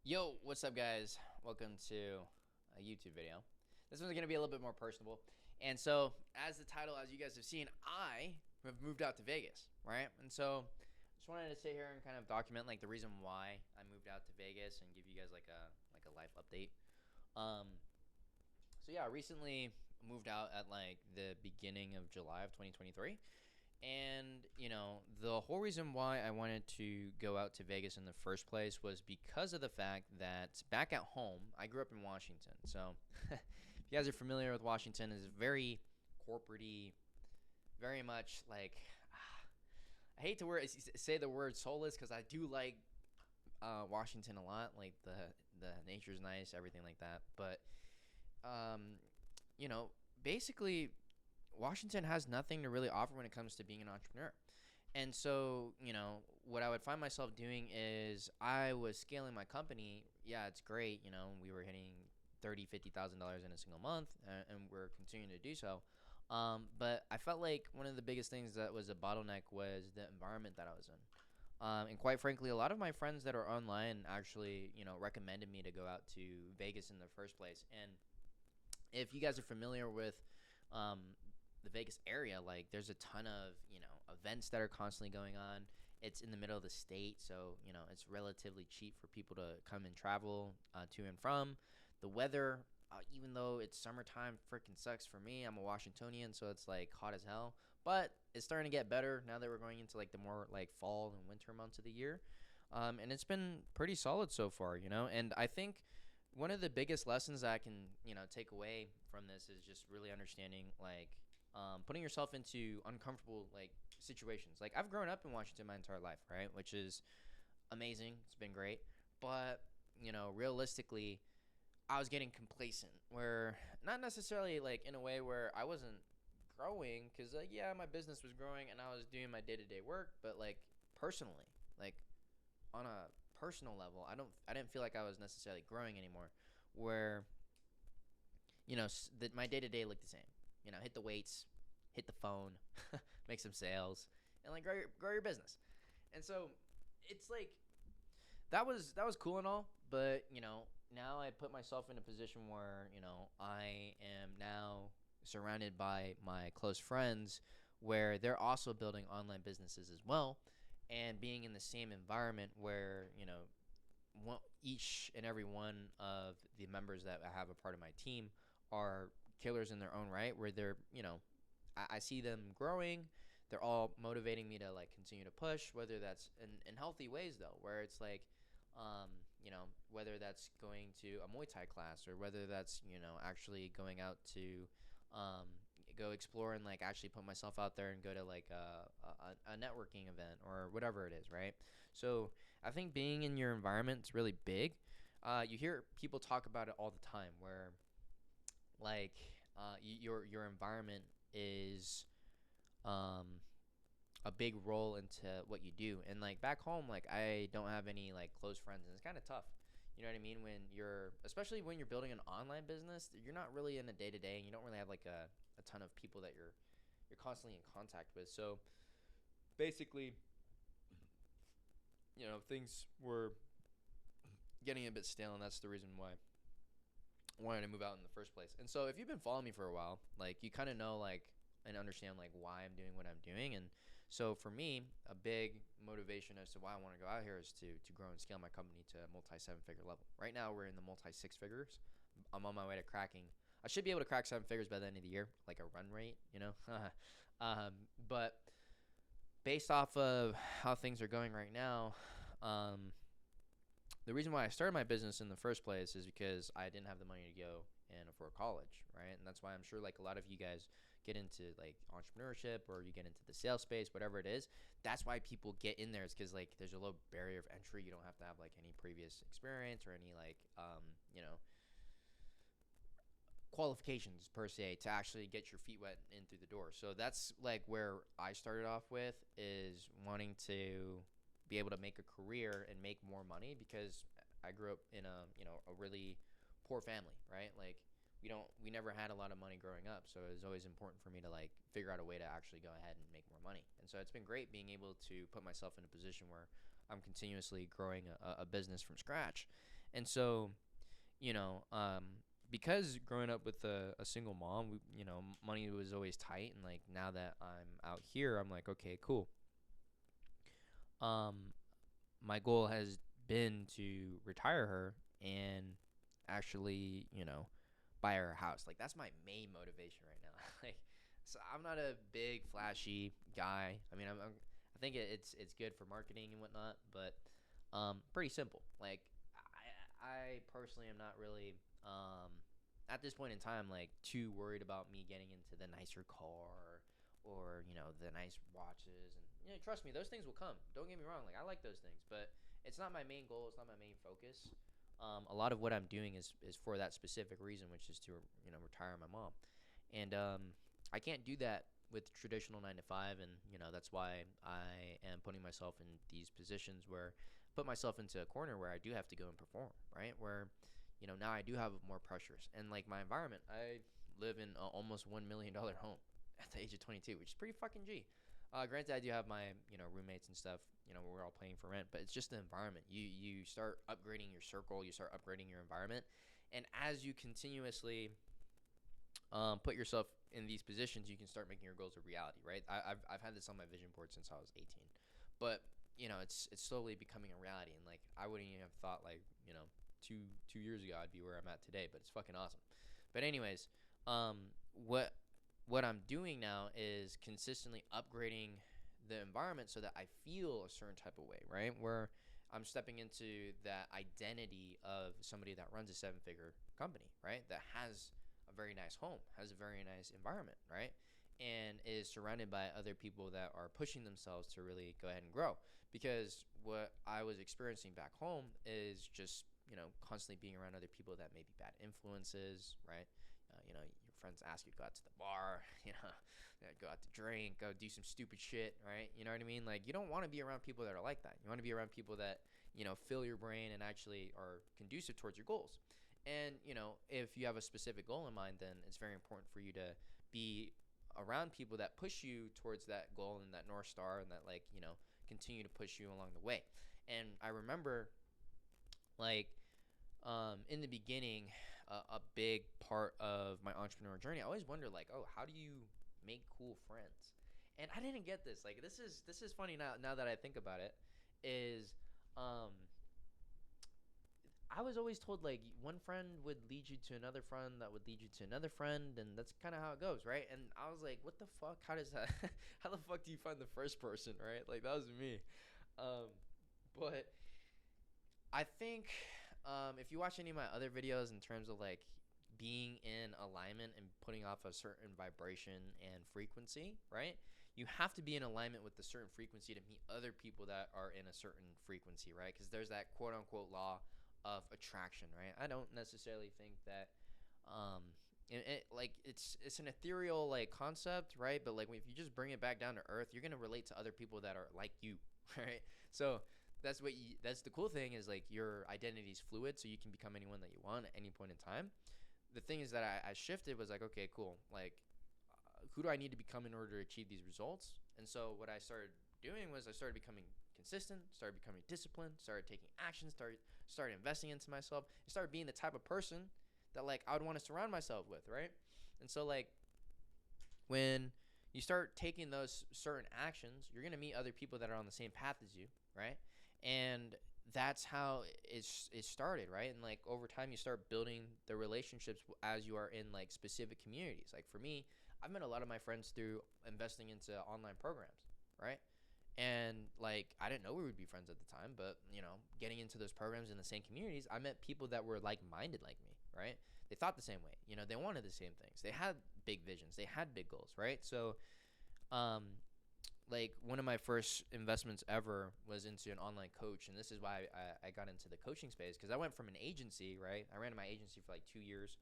Yo, what's up, guys? Welcome to a YouTube video. This one's going to be a little bit more personable. And so, as the title, as you guys have seen, I have moved out to Vegas, right? And so, just wanted to sit here and kind of document like the reason why I moved out to Vegas and give you guys like a life update. Um, so yeah, I recently moved out at like the beginning of July of 2023. And, the whole reason why I wanted to go out to Vegas in the first place was because of the fact that back at home, I grew up in Washington. So, if you guys are familiar with Washington, it's very corporate-y, very much like, I hate to say the word soulless because I do like Washington a lot. Like, the nature's nice, everything like that. But, um, basically, Washington has nothing to really offer when it comes to being an entrepreneur. And so, what I would find myself doing is I was scaling my company. Yeah, it's great. We were hitting $30,000, $50,000 in a single month, and we're continuing to do so. But I felt like one of the biggest things that was a bottleneck was the environment that I was in. And quite frankly, a lot of my friends that are online actually, recommended me to go out to Vegas in the first place. And if you guys are familiar with the Vegas area, like there's a ton of events that are constantly going on. It's in the middle of the state, so it's relatively cheap for people to come and travel to and from. The weather, even though it's summertime, freaking sucks for me. I'm a Washingtonian, so it's like hot as hell. But it's starting to get better now that we're going into like the more like fall and winter months of the year, and it's been pretty solid so far. And I think one of the biggest lessons that I can take away from this is just really understanding like putting yourself into uncomfortable like situations. Like I've grown up in Washington my entire life, right? Which is amazing. It's been great. But, realistically, I was getting complacent where not necessarily like in a way where I wasn't growing because like, yeah, my business was growing and I was doing my day-to-day work, but like personally, like on a personal level, I didn't feel like I was necessarily growing anymore where that my day-to-day looked the same. Hit the weights, hit the phone, make some sales, and like grow your business. And so it's like that was cool and all, but now I put myself in a position where I am now surrounded by my close friends where they're also building online businesses as well, and being in the same environment where each and every one of the members that I have a part of my team are killers in their own right, where they're I see them growing. They're all motivating me to like continue to push, whether that's in healthy ways though, where it's like whether that's going to a Muay Thai class or whether that's actually going out to go explore and like actually put myself out there and go to like a networking event or whatever it is, right? So I think being in your environment is really big. You hear people talk about it all the time where like your environment is um, a big role into what you do. And like back home, like I don't have any like close friends, and it's kind of tough. You know what I mean? When you're, especially when you're building an online business, you're not really in a day to day, and you don't really have like a ton of people that you're constantly in contact with. So basically, things were getting a bit stale, and that's the reason why I wanted to move out in the first place. And so if you've been following me for a while, like you kind of know like and understand like why I'm doing what I'm doing. And so for me, a big motivation as to why I want to go out here is to grow and scale my company to a multi 7-figure level. Right now we're in the multi 6 figures. I'm on my way to cracking. I should be able to crack 7 figures by the end of the year, like a run rate, but based off of how things are going right now, the reason why I started my business in the first place is because I didn't have the money to go and afford college, right? And that's why I'm sure like a lot of you guys get into like entrepreneurship or you get into the sales space, whatever it is. That's why people get in there is because like there's a low barrier of entry. You don't have to have like any previous experience or any like qualifications per se to actually get your feet wet in through the door. So that's like where I started off with, is wanting to be able to make a career and make more money, because I grew up in a really poor family, right? Like we never had a lot of money growing up, so it was always important for me to like figure out a way to actually go ahead and make more money. And so it's been great being able to put myself in a position where I'm continuously growing a business from scratch. And so, you know, because growing up with a single mom, money was always tight. And like now that I'm out here, I'm like, okay, cool. Um, my goal has been to retire her and actually, buy her a house. Like that's my main motivation right now. Like, so I'm not a big flashy guy. I mean, I think it's good for marketing and whatnot, but pretty simple. Like, I personally am not really at this point in time like too worried about me getting into the nicer car or the nice watches. And trust me, those things will come. Don't get me wrong. Like I like those things, but it's not my main goal. It's not my main focus. A lot of what I'm doing is for that specific reason, which is to retire my mom. And I can't do that with traditional 9 to 5, and that's why I am putting myself in these positions where put myself into a corner where I do have to go and perform, right? Where now I do have more pressures, and like my environment, I live in a almost $1 million home at the age of 22, which is pretty fucking G. Granted, I do have my roommates and stuff. We're all paying for rent, but it's just the environment. You start upgrading your circle, you start upgrading your environment, and as you continuously put yourself in these positions, you can start making your goals a reality, right? I've had this on my vision board since I was 18, but it's slowly becoming a reality. And like I wouldn't even have thought like two years ago I'd be where I'm at today, but it's fucking awesome. But anyways, what I'm doing now is consistently upgrading the environment so that I feel a certain type of way, right? Where I'm stepping into that identity of somebody that runs a 7-figure company, right? That has a very nice home, has a very nice environment, right? And is surrounded by other people that are pushing themselves to really go ahead and grow. Because what I was experiencing back home is just, constantly being around other people that may be bad influences, right? Your friends ask you to go out to the bar, go out to drink, go do some stupid shit, right? You know what I mean? Like, you don't want to be around people that are like that. You want to be around people that, fill your brain and actually are conducive towards your goals. And, if you have a specific goal in mind, then it's very important for you to be around people that push you towards that goal and that North Star, and that, like, continue to push you along the way. And I remember, like, in the beginning, a big part of my entrepreneur journey, I always wondered, like, oh, how do you make cool friends? And I didn't get this. Like, this is funny now that I think about it. Is I was always told like one friend would lead you to another friend that would lead you to another friend, and that's kind of how it goes, right? And I was like, what the fuck? How does that? How the fuck do you find the first person, right? Like that was me. But I think if you watch any of my other videos in terms of like being in alignment and putting off a certain vibration and frequency, right? You have to be in alignment with a certain frequency to meet other people that are in a certain frequency, right? Because there's that quote unquote law of attraction, right? I don't necessarily think that like it's an ethereal like concept, right? But like if you just bring it back down to earth, you're gonna relate to other people that are like you, right? So that's the cool thing is like your identity is fluid, so you can become anyone that you want at any point in time. The thing is that I shifted was like, okay, cool, like who do I need to become in order to achieve these results? And so what I started doing was I started becoming consistent, started becoming disciplined, started taking action, started investing into myself, and started being the type of person that like I would want to surround myself with, right? And so like when you start taking those certain actions, you're gonna meet other people that are on the same path as you, right? And that's how it started, right? And like over time, you start building the relationships as you are in like specific communities. Like for me, I've met a lot of my friends through investing into online programs, right? And like I didn't know we would be friends at the time, but getting into those programs in the same communities, I met people that were like-minded like me, right? They thought the same way, they wanted the same things, they had big visions, they had big goals, right? So like one of my first investments ever was into an online coach, and this is why I got into the coaching space, because I went from an agency, right? I ran my agency for like 2 years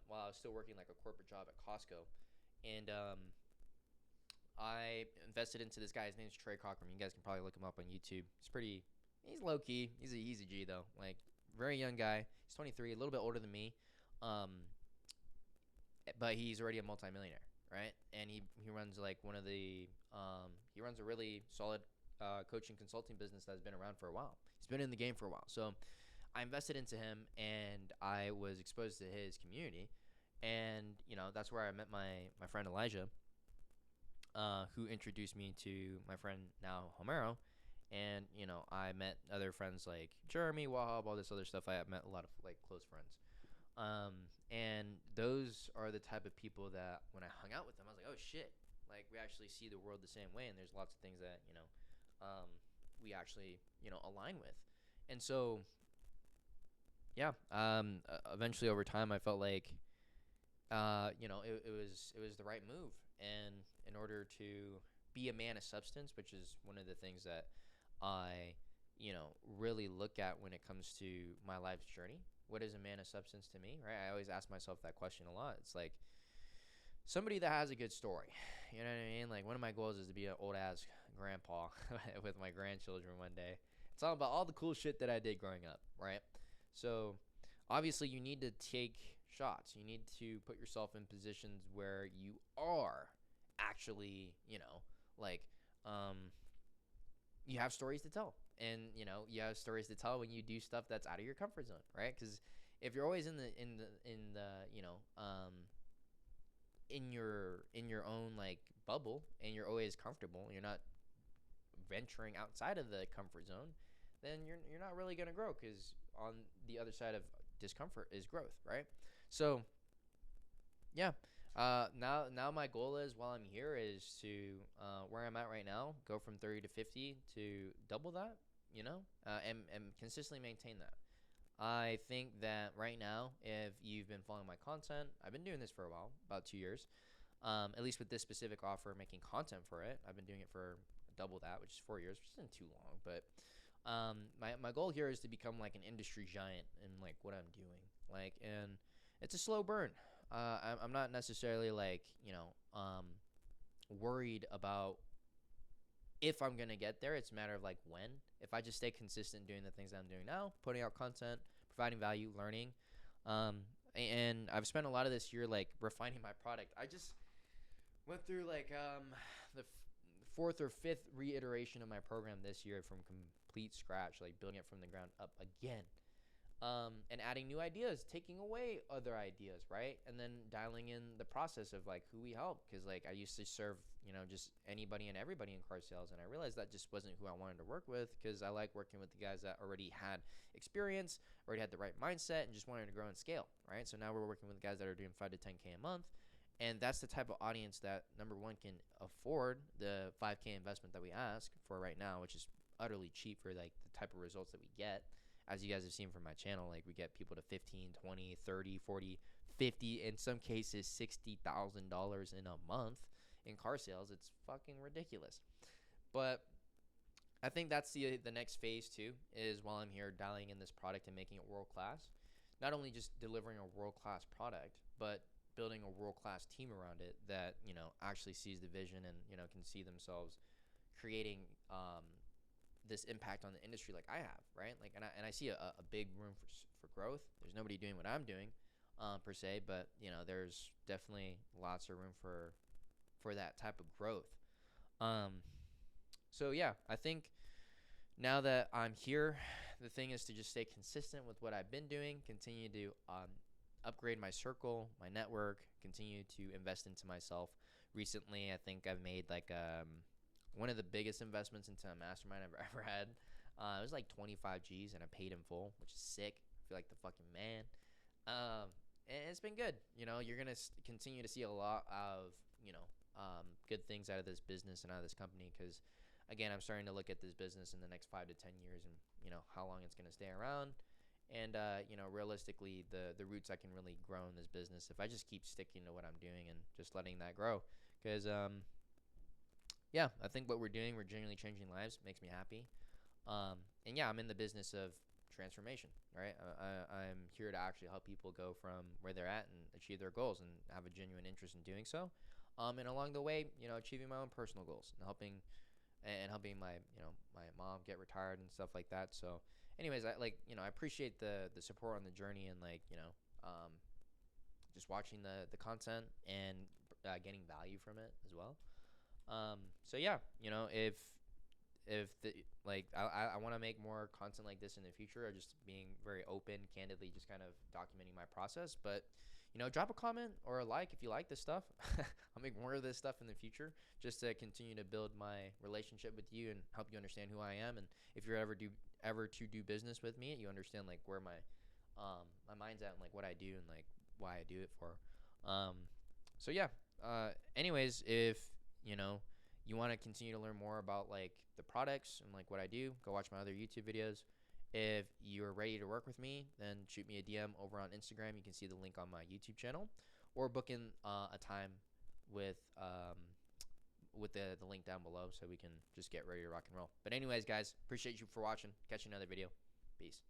while I was still working like a corporate job at Costco. And I invested into this guy. His name's Trey Cochran. You guys can probably look him up on YouTube. He's low key. He's a G though. Like very young guy. He's 23, a little bit older than me. But he's already a multimillionaire, right? And he runs like he runs a really solid coaching consulting business that's been around for a while. He's been in the game for a while. So I invested into him, and I was exposed to his community, and that's where I met my friend Elijah, who introduced me to my friend now Homero, and I met other friends like Jeremy, Wahab, all this other stuff. I met a lot of like close friends, and those are the type of people that when I hung out with them, I was like, oh shit, like we actually see the world the same way, and there's lots of things that we actually align with, and so yeah, eventually over time, I felt like it was the right move, and in order to be a man of substance, which is one of the things that I really look at when it comes to my life's journey. What is a man of substance to me, right? I always ask myself that question a lot. It's like somebody that has a good story. You know what I mean? Like one of my goals is to be an old ass grandpa with my grandchildren one day. It's all about all the cool shit that I did growing up, right? So obviously you need to take shots. You need to put yourself in positions where you are actually, like you have stories to tell. And you have stories to tell when you do stuff that's out of your comfort zone, right? Because if you're always in the in your own like bubble, and you're always comfortable, you're not venturing outside of the comfort zone, then you're not really going to grow, because on the other side of discomfort is growth, right? So yeah, now my goal is, while I'm here, is to where I'm at right now, go from 30 to 50 to double that, and consistently maintain that. I think that right now, if you've been following my content, I've been doing this for a while, about 2 years, at least with this specific offer, making content for it. I've been doing it for double that, which is 4 years, which isn't too long, but my goal here is to become like an industry giant in like what I'm doing, like, and it's a slow burn. I'm not necessarily like worried about if I'm gonna get there. It's a matter of like when. If I just stay consistent doing the things that I'm doing now, putting out content, providing value, learning, and I've spent a lot of this year like refining my product. I just went through like the fourth or fifth reiteration of my program this year from complete scratch, like building it from the ground up again. And adding new ideas, taking away other ideas, right? And then dialing in the process of like who we help, because like I used to serve just anybody and everybody in car sales, and I realized that just wasn't who I wanted to work with, because I like working with the guys that already had experience, already had the right mindset, and just wanted to grow and scale, right? So now we're working with guys that are doing 5 to 10K a month, and that's the type of audience that, number one, can afford the 5K investment that we ask for right now, which is utterly cheap for like the type of results that we get. As you guys have seen from my channel, like we get people to 15, 20, 30, 40, 50, in some cases $60,000 in a month in car sales. It's fucking ridiculous. But I think that's the next phase too, is while I'm here dialing in this product and making it world class. Not only just delivering a world class product, but building a world class team around it that actually sees the vision and can see themselves creating this impact on the industry like I have, right? Like, and I see a big room for growth. There's nobody doing what I'm doing, per se, but there's definitely lots of room for that type of growth. So yeah, I think now that I'm here, the thing is to just stay consistent with what I've been doing, continue to upgrade my circle, my network, continue to invest into myself. Recently, I think I've made like one of the biggest investments into a mastermind I've ever had. It was like 25 G's, and I paid in full, which is sick. I feel like the fucking man. And it's been good. You're going to continue to see a lot of, good things out of this business and out of this company, because, again, I'm starting to look at this business in the next 5 to 10 years and, how long it's going to stay around. And, realistically, the roots I can really grow in this business if I just keep sticking to what I'm doing and just letting that grow. Because, yeah, I think what we're doing, we're genuinely changing lives. Makes me happy. And yeah, I'm in the business of transformation, right? I'm here to actually help people go from where they're at and achieve their goals, and have a genuine interest in doing so. And along the way, achieving my own personal goals and helping my, my mom get retired and stuff like that. So anyways, I appreciate the support on the journey, and just watching the content and getting value from it as well. So yeah, if if the like I want to make more content like this in the future, or just being very open, candidly, just kind of documenting my process. But drop a comment or a like if you like this stuff. I'll make more of this stuff in the future, just to continue to build my relationship with you and help you understand who I am. And if you're ever to do business with me, you understand like where my mind's at and like what I do and like why I do it for. So yeah. Anyways, if you want to continue to learn more about like the products and like what I do, go watch my other YouTube videos. If you're ready to work with me, then shoot me a DM over on Instagram. You can see the link on my YouTube channel, or book in a time with the link down below, so we can just get ready to rock and roll. But anyways, guys, appreciate you for watching. Catch you in another video. Peace.